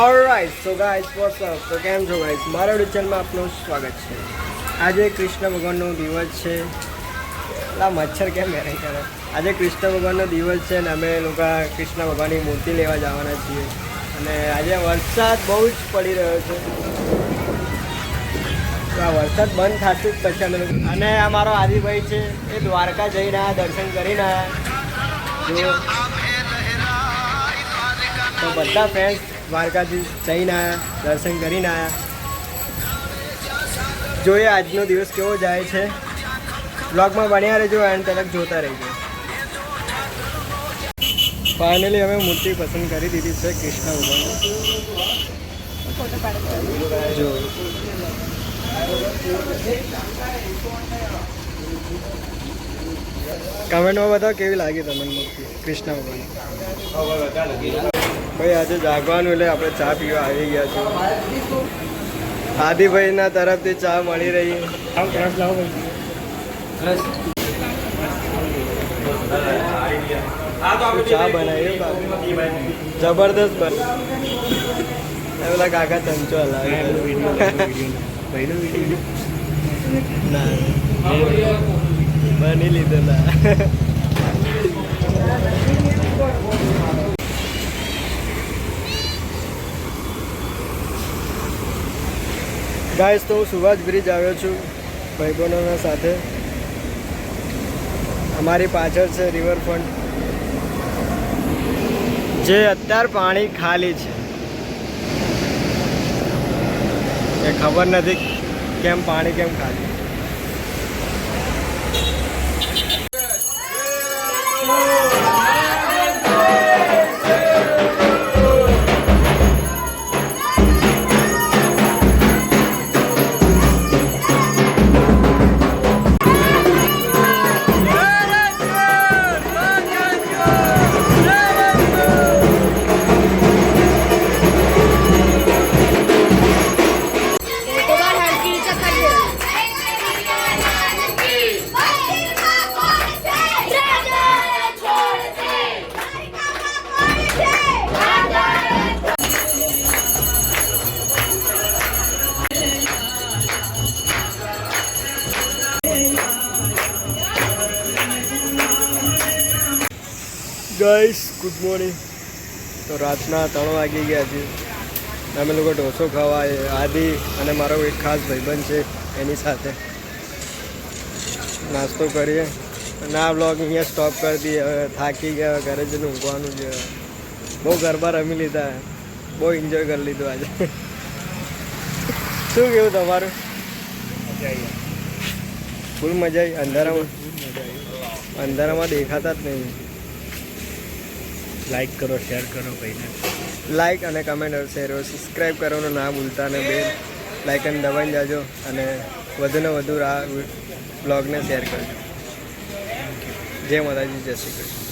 Alright so guys what's up તો કેમ છો ગાઈસ મારા યુટ્યુબ ચેનલમાં આપનું સ્વાગત છે. આજે કૃષ્ણ ભગવાનનો દિવસ છે. આ મચ્છર કેમ હેરાન કરે. આજે કૃષ્ણ ભગવાનનો દિવસ છે ને અમે લોકો કૃષ્ણ ભગવાનની મૂર્તિ લેવા જવાના છીએ અને આજે વરસાદ બહુ જ પડી રહ્યો છે. તો આ વરસાદ બંધ થતું જ પછી અમે લોકો અને આ મારો આદિભાઈ છે એ દ્વારકા જઈને આવ્યા, દર્શન કરીને આવ્યા. તો બધા ફ્રેન્ડ્સ દ્વારકાથી જઈને આવ્યા, દર્શન કરીને આવ્યા. જોઈએ આજનો દિવસ કેવો જાય છે. બ્લોગમાં બન્યા રહેજો અને તરફ જોતા રહેજો. ફાઇનલી અમે મૂર્તિ પસંદ કરી દીધી છે કૃષ્ણ ભગવાન. જો કમેન્ટમાં બતાવો કેવી લાગી તમને મૂર્તિ કૃષ્ણ ભગવાન. ભાઈ આજે જાગવાનું એટલે આપણે ચા પીવા આવી ગયા છીએ. આદિભાઈના તરફથી ચા મળી રહી. ચા બનાવી જબરદસ્ત બને. પેલા કાકા ચમચો હલાવે ના બની લીધેલા. ગાઈસ તો હું સુભાષ બ્રિજ આવ્યો છું ભાઈબંધોના સાથે. અમારી પાછળ છે રિવરફ્રન્ટ જે અત્યારે પાણી ખાલી છે. એ ખબર નથી કેમ પાણી કેમ ખાલી. Guys good morning. તો રાતના 3 વાગી ગયા છે. અમે લોકો ઢોસો ખાવા આદિ અને મારો એક ખાસ ભાઈબંધ છે એની સાથે નાસ્તો કરીએ અને આ બ્લોગ અહીંયા સ્ટોપ કરી દઈએ. હવે થાકી ગયા, ઘરે જઈને ઊંઘવાનું છે. બહુ ગરબા રમી લીધા, બહુ એન્જોય કરી લીધું આજે. શું કેવું તમારું? ફૂલ મજા આવી. અંધારામાં દેખાતા જ નહીં. લાઈક કરો, શેર કરો ભાઈને. લાઈક અને કમેન્ટ અને શેર સબસ્ક્રાઈબ કરવાનું ના ભૂલતા અને બેલ લાઇકન દબાઈ જાજો અને વધુને વધુ આ બ્લોગને શેર કરજો. જય માતાજી, જય શ્રી કૃષ્ણ.